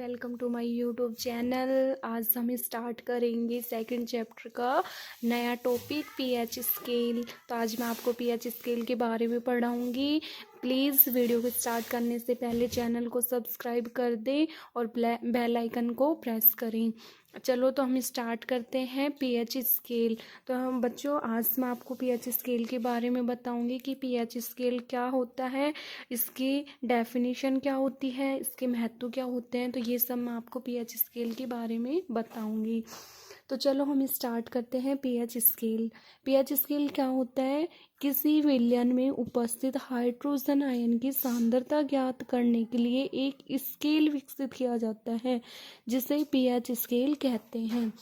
Welcome to my YouTube channel. आज हम start करेंगे सेकंड चैप्टर का नया टॉपिक पीएच स्केल। तो आज मैं आपको पीएच स्केल के बारे में पढ़ाऊंगी। प्लीज़ वीडियो को स्टार्ट करने से पहले चैनल को सब्सक्राइब कर दें और बेल आइकन को प्रेस करें। चलो तो हम स्टार्ट करते हैं पीएच स्केल। तो हम बच्चों आज मैं आपको पीएच स्केल के बारे में बताऊंगी कि पीएच स्केल क्या होता है, इसकी डेफिनेशन क्या होती है, इसके महत्व क्या होते हैं। तो ये सब मैं आपको पीएच स्केल के बारे में बताऊंगी। तो चलो हम स्टार्ट करते हैं पीएच स्केल। पीएच स्केल क्या होता है? किसी विलयन में उपस्थित हाइड्रोजन आयन की सांद्रता ज्ञात करने के लिए एक स्केल विकसित किया जाता है जिसे पीएच स्केल कहते हैं।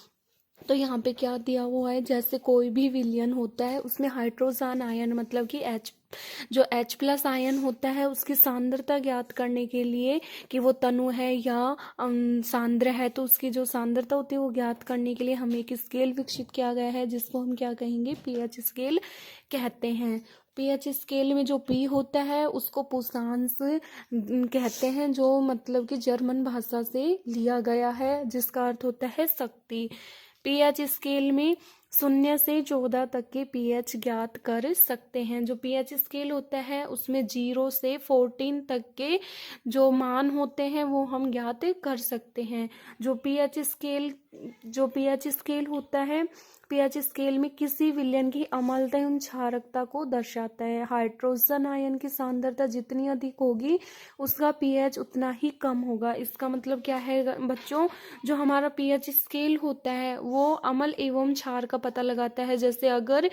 तो यहाँ पे क्या दिया हुआ है, जैसे कोई भी विलयन होता है उसमें हाइड्रोजन आयन मतलब कि जो H+ आयन होता है उसकी सांद्रता ज्ञात करने के लिए कि वो तनु है या सांद्र है, तो उसकी जो सांद्रता होती है वो ज्ञात करने के लिए हमें एक स्केल विकसित किया गया है जिसको हम क्या कहेंगे, पीएच स्केल कहते हैं। पीएच स्केल में जो पी होता है उसको पुशांश कहते हैं, जो मतलब कि जर्मन भाषा से लिया गया है जिसका अर्थ होता है शक्ति। पीएच स्केल में 0 से 14 तक के पीएच ज्ञात कर सकते हैं। जो पीएच स्केल होता है उसमें 0 से 14 तक के जो मान होते हैं वो हम ज्ञात कर सकते हैं। जो पीएच स्केल होता है, पीएच स्केल में किसी विलयन की अम्लता एवं क्षारकता को दर्शाता है। हाइड्रोजन आयन की सांद्रता जितनी अधिक होगी उसका पीएच उतना ही कम होगा। इसका मतलब क्या है बच्चों, जो हमारा पीएच स्केल होता है वो अम्ल एवं क्षार का पता लगाता है। जैसे अगर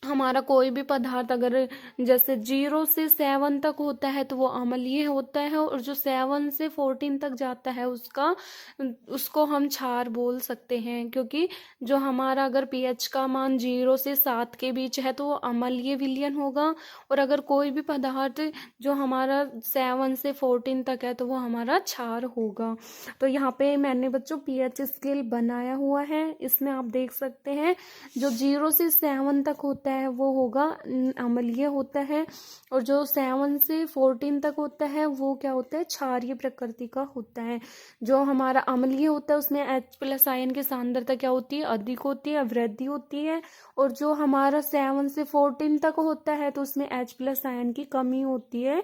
हमारा कोई भी पदार्थ अगर जैसे 0 से 7 तक होता है तो वो अम्लीय होता है, और जो 7 से 14 तक जाता है उसको हम क्षार बोल सकते हैं, क्योंकि जो हमारा अगर पीएच का मान 0 से 7 के बीच है तो वो अम्लीय विलयन होगा, और अगर कोई भी पदार्थ जो हमारा 7 से 14 तक है तो वो हमारा क्षार होगा। तो यहाँ पे मैंने बच्चों पीएच स्केल बनाया हुआ है, इसमें आप देख सकते हैं जो 0 से 7 तक होता है वो होगा अम्लीय होता है, और जो 7 से 14 तक होता है वो क्या होता है, क्षारीय प्रकृति का होता है। जो हमारा अम्लीय होता है उसमें H+ आयन की सांद्रता क्या होती है, अधिक होती है, वृद्धि होती है, और जो हमारा 7 से 14 तक होता है तो उसमें H+ आयन की कमी होती है।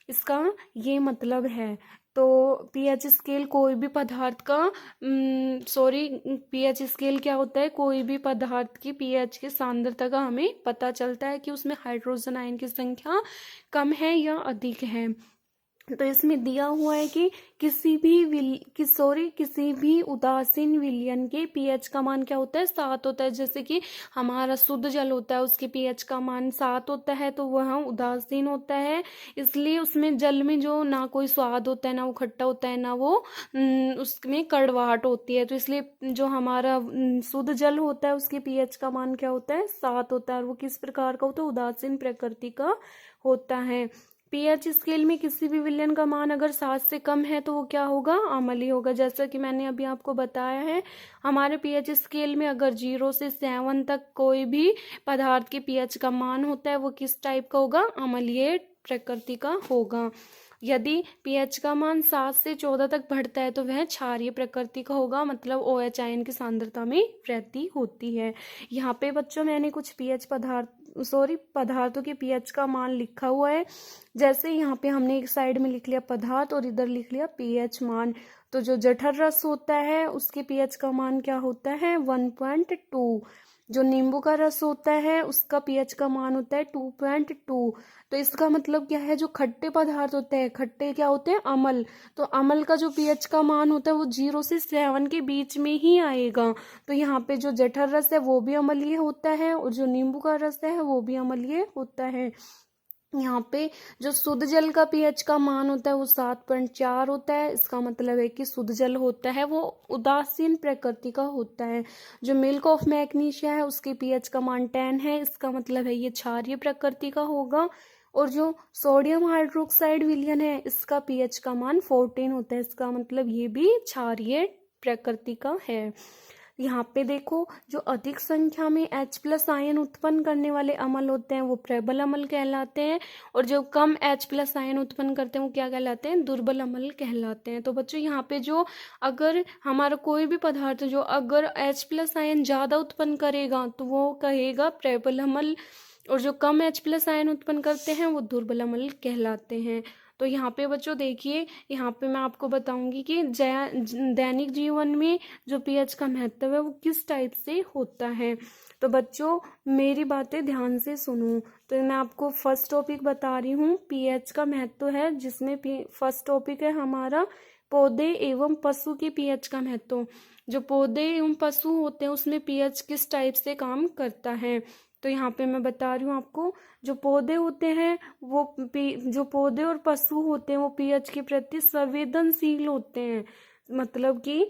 इसका ये मतलब है। तो पीएच स्केल कोई भी पदार्थ का पीएच स्केल क्या होता है, कोई भी पदार्थ की पीएच की सांद्रता का हमें पता चलता है कि उसमें हाइड्रोजन आयन की संख्या कम है या अधिक है। तो इसमें दिया हुआ है कि किसी भी उदासीन विलयन के पीएच का मान क्या होता है, 7 होता है। जैसे कि हमारा शुद्ध जल होता है उसके पीएच का मान 7 होता है तो वह उदासीन होता है, इसलिए उसमें जल में जो ना कोई स्वाद होता है, ना वो खट्टा होता है, ना वो उसमें कड़वाहट होती है। तो इसलिए जो हमारा शुद्ध जल होता है उसके पीएच का मान क्या होता है, 7 होता है, और वो किस प्रकार का होता है, उदासीन प्रकृति का होता है। पीएच स्केल में किसी भी विलयन का मान अगर 7 से कम है तो वो क्या होगा, अम्लीय होगा। जैसा कि मैंने अभी आपको बताया है, हमारे पीएच स्केल में अगर 0 से 7 तक कोई भी पदार्थ के पीएच का मान होता है वो किस टाइप का होगा, अम्लीय प्रकृति का होगा। यदि पीएच का मान 7 से 14 तक बढ़ता है तो वह क्षारीय प्रकृति का होगा, मतलब OH आयन की सांद्रता में वृद्धि होती है। यहाँ पे बच्चों मैंने कुछ पदार्थों के पीएच का मान लिखा हुआ है। जैसे यहाँ पे हमने एक साइड में लिख लिया पदार्थ और इधर लिख लिया पीएच मान। तो जो जठर रस होता है उसके पीएच का मान क्या होता है, 1.2। जो नींबू का रस होता है उसका पीएच का मान होता है 2.2। तो इसका मतलब क्या है, जो खट्टे पदार्थ होते हैं, खट्टे क्या होते हैं, अम्ल, तो अम्ल का जो पीएच का मान होता है वो 0 से 7 के बीच में ही आएगा। तो यहाँ पे जो जठर रस है वो भी अम्लीय होता है, और जो नींबू का रस है वो भी अम्लीय होता है। यहाँ पे जो शुद्ध जल का पीएच का मान होता है वो 7.4 होता है। इसका मतलब है कि शुद्ध जल होता है वो उदासीन प्रकृति का होता है। जो मिल्क ऑफ मैग्नीशिया है उसके पीएच का मान 10 है, इसका मतलब है ये क्षारीय प्रकृति का होगा। और जो सोडियम हाइड्रोक्साइड विलयन है इसका पीएच का मान 14 होता है, इसका मतलब ये भी क्षारीय प्रकृति का है। यहाँ पे देखो, जो अधिक संख्या में H+ आयन उत्पन्न करने वाले अम्ल होते हैं वो प्रबल अम्ल कहलाते हैं, और जो कम H+ आयन उत्पन्न करते हैं वो क्या कहलाते हैं, दुर्बल अम्ल कहलाते हैं। तो बच्चों यहाँ पे जो अगर हमारा कोई भी पदार्थ जो अगर H+ आयन ज़्यादा उत्पन्न करेगा तो वो कहेगा प्रबल अम्ल, और जो कम H+ आयन उत्पन्न करते हैं वो दुर्बल अम्ल कहलाते हैं। तो यहाँ पे बच्चों देखिए, यहाँ पे मैं आपको बताऊंगी कि दैनिक जीवन में जो पीएच का महत्व है वो किस टाइप से होता है। तो बच्चों मेरी बातें ध्यान से सुनो। तो मैं आपको फर्स्ट टॉपिक बता रही हूँ, पीएच का महत्व है, जिसमें फर्स्ट टॉपिक है हमारा पौधे एवं पशु की पीएच का महत्व। जो पौधे एवं पशु होते हैं उसमें पीएच किस टाइप से काम करता है। तो यहाँ पे मैं बता रही हूँ आपको, जो पौधे होते हैं वो जो पौधे और पशु होते हैं वो पीएच के प्रति संवेदनशील होते हैं। मतलब कि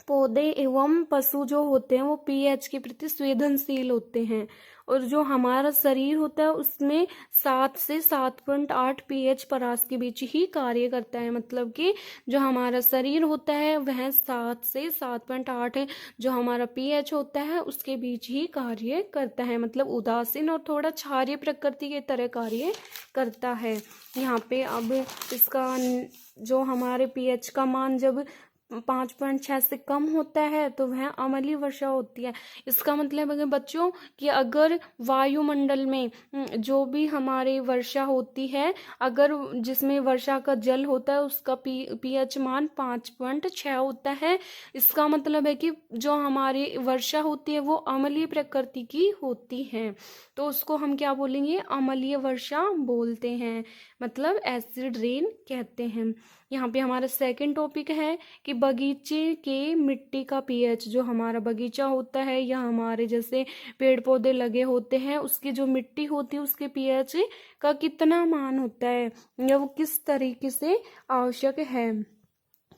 पौधे एवं पशु जो होते हैं वो पीएच के प्रति संवेदनशील होते हैं, और जो हमारा शरीर होता है उसमें 7 से 7.8 पीएच परास के बीच ही कार्य करता है। मतलब कि जो हमारा शरीर होता है वह 7 से 7.8 है, जो हमारा पीएच होता है उसके बीच ही कार्य करता है। मतलब उदासीन और थोड़ा क्षारीय प्रकृति की तरह कार्य करता है। यहाँ पे अब इसका जो हमारे पीएच का मान जब 5.6 से कम होता है तो वह अम्लीय वर्षा होती है। इसका मतलब है बच्चों कि अगर वायुमंडल में जो भी हमारी वर्षा होती है, अगर जिसमें वर्षा का जल होता है उसका पीएच मान 5.6 होता है, इसका मतलब है कि जो हमारी वर्षा होती है वो अम्लीय प्रकृति की होती है, तो उसको हम क्या बोलेंगे, अम्लीय वर्षा बोलते हैं, मतलब एसिड रेन कहते हैं। यहाँ पे हमारा सेकंड टॉपिक है कि बगीचे के मिट्टी का पीएच। जो हमारा बगीचा होता है या हमारे जैसे पेड़ पौधे लगे होते हैं उसकी जो मिट्टी होती है उसके पीएच का कितना मान होता है या वो किस तरीके से आवश्यक है।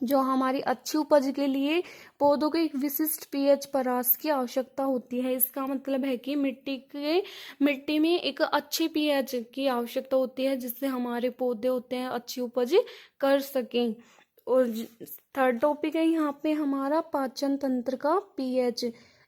जो हमारी अच्छी उपज के लिए पौधों के एक विशिष्ट पीएच परास की आवश्यकता होती है। इसका मतलब है कि मिट्टी में एक अच्छी पीएच की आवश्यकता होती है जिससे हमारे पौधे होते हैं अच्छी उपज कर सकें। और थर्ड टॉपिक है यहाँ पे हमारा पाचन तंत्र का पीएच।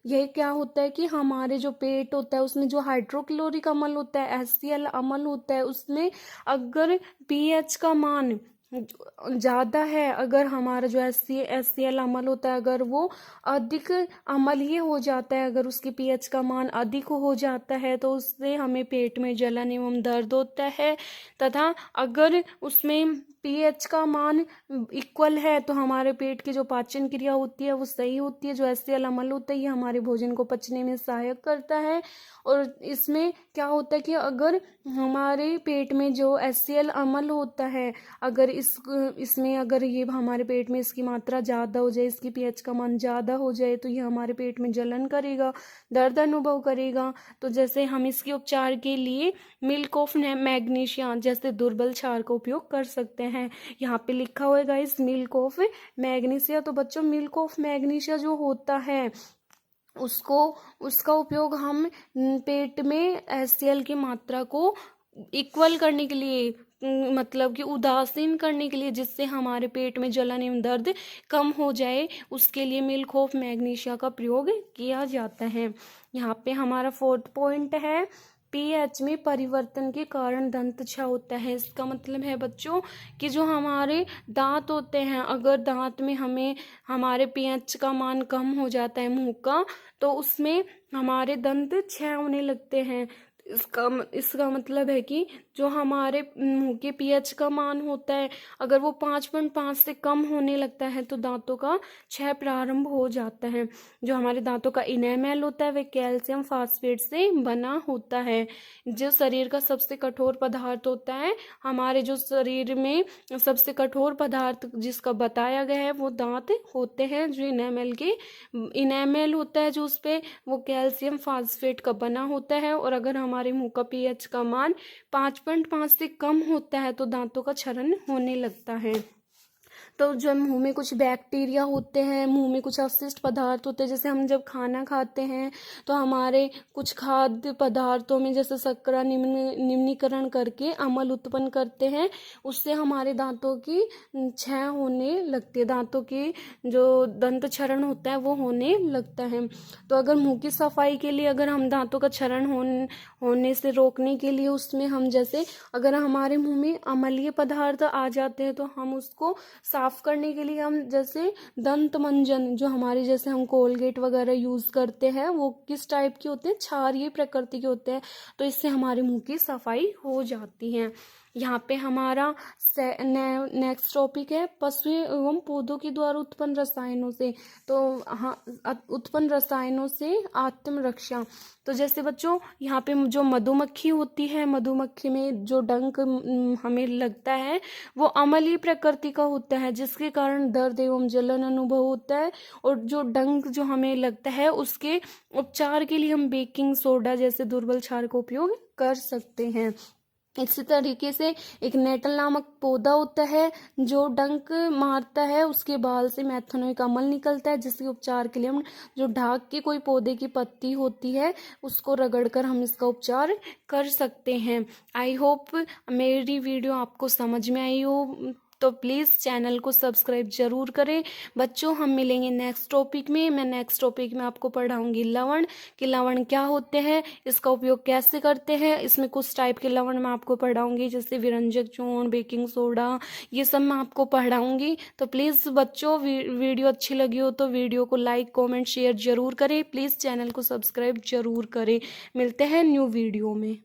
यह क्या होता है कि हमारे जो पेट होता है उसमें जो हाइड्रोक्लोरिक अम्ल होता है, HCl अम्ल होता है, उसमें अगर पीएच का मान ज़्यादा है, अगर हमारा जो HCl अम्ल होता है अगर वो अधिक अम्लीय हो जाता है, अगर उसकी पीएच का मान अधिक हो जाता है तो उससे हमें पेट में जलन एवं दर्द होता है। तथा अगर उसमें पीएच का मान इक्वल है तो हमारे पेट की जो पाचन क्रिया होती है वो सही होती है। जो HCl अम्ल होता है ये हमारे भोजन को पचने में सहायक करता है। और इसमें क्या होता है कि अगर हमारे पेट में जो HCl अम्ल होता है, अगर इसमें अगर ये हमारे पेट में इसकी मात्रा ज़्यादा हो जाए, इसकी पीएच का मान ज़्यादा हो जाए तो ये हमारे पेट में जलन करेगा, दर्द अनुभव करेगा। तो जैसे हम इसके उपचार के लिए मिल्क ऑफ मैग्नीशिया जैसे दुर्बल क्षार का उपयोग कर सकते हैं। यहाँ पे लिखा हुआ है गाइस मिल्क ऑफ मैग्नीशिया। तो बच्चों मिल्क ऑफ मैग्नीशिया जो होता है उसका उपयोग हम पेट में HCl की मात्रा को इक्वल करने के लिए, मतलब कि उदासीन करने के लिए, जिससे हमारे पेट में जलन एवं दर्द कम हो जाए, उसके लिए मिल्क ऑफ मैग्नीशिया का प्रयोग किया जाता है। यहाँ पे हमारा फोर्थ पॉइंट है पीएच में परिवर्तन के कारण दंत क्षय होता है। इसका मतलब है बच्चों कि जो हमारे दांत होते हैं, अगर दांत में हमें हमारे पीएच का मान कम हो जाता है मुंह का, तो उसमें हमारे दंत क्षय होने लगते हैं। इसका मतलब है कि जो हमारे मुंह के पीएच का मान होता है अगर वो 5.5 से कम होने लगता है तो दांतों का क्षय प्रारंभ हो जाता है। जो हमारे दांतों का इनेमेल होता है वह कैल्शियम फास्फेट से बना होता है। जो शरीर का सबसे कठोर पदार्थ होता है, हमारे जो शरीर में सबसे कठोर पदार्थ जिसका बताया गया है वो दांत होते हैं। जो इनेमेल होता है जो उस पे वो कैल्शियम फास्फेट का बना होता है। और अगर हमारे मुंह का पीएच का मान 5.5 से कम होता है तो दांतों का क्षरण होने लगता है। तो जो मुंह में कुछ बैक्टीरिया होते हैं, मुंह में कुछ अवशिष्ट पदार्थ होते हैं, जैसे हम जब खाना खाते हैं तो हमारे कुछ खाद्य पदार्थों में जैसे शर्करा निम्नीकरण करके अम्ल उत्पन्न करते हैं, उससे हमारे दांतों की क्षय होने लगती है, दांतों की जो दंत क्षरण होता है वो होने लगता है। तो अगर मुंह की सफाई के लिए, अगर हम दांतों का क्षरण होने से रोकने के लिए, उसमें हम जैसे अगर हमारे मुंह में अम्लीय पदार्थ आ जाते हैं तो हम उसको साफ करने के लिए हम जैसे दंत मंजन, जो हमारे जैसे हम कोलगेट वगैरह यूज करते हैं, वो किस टाइप के होते हैं, क्षारीय प्रकृति के होते हैं, तो इससे हमारे मुंह की सफाई हो जाती है। यहाँ पे हमारा नेक्स्ट टॉपिक है पशु एवं पौधों के द्वारा उत्पन्न रसायनों से। तो हाँ, उत्पन्न रसायनों से आत्मरक्षा। तो जैसे बच्चों यहाँ पे जो मधुमक्खी होती है, मधुमक्खी में जो डंक हमें लगता है वो अम्लीय प्रकृति का होता है, जिसके कारण दर्द एवं जलन अनुभव होता है। और जो डंक जो हमें लगता है उसके उपचार के लिए हम बेकिंग सोडा जैसे दुर्बल क्षार का उपयोग कर सकते हैं। इसी तरीके से एक नेटल नामक पौधा होता है जो डंक मारता है, उसके बाल से मेथनोइक अम्ल निकलता है, जिसके उपचार के लिए हम जो ढाक के कोई पौधे की पत्ती होती है उसको रगड़कर हम इसका उपचार कर सकते हैं। आई होप मेरी वीडियो आपको समझ में आई हो, तो प्लीज़ चैनल को सब्सक्राइब जरूर करें। बच्चों हम मिलेंगे नेक्स्ट टॉपिक में। मैं नेक्स्ट टॉपिक में आपको पढ़ाऊंगी लवण, कि लवण क्या होते हैं, इसका उपयोग कैसे करते हैं। इसमें कुछ टाइप के लवण मैं आपको पढ़ाऊंगी, जैसे विरंजक चूर्ण, बेकिंग सोडा, ये सब मैं आपको पढ़ाऊंगी। तो प्लीज़ बच्चों वीडियो अच्छी लगी हो तो वीडियो को लाइक कॉमेंट शेयर जरूर करें। प्लीज़ चैनल को सब्सक्राइब जरूर करें। मिलते हैं न्यू वीडियो में।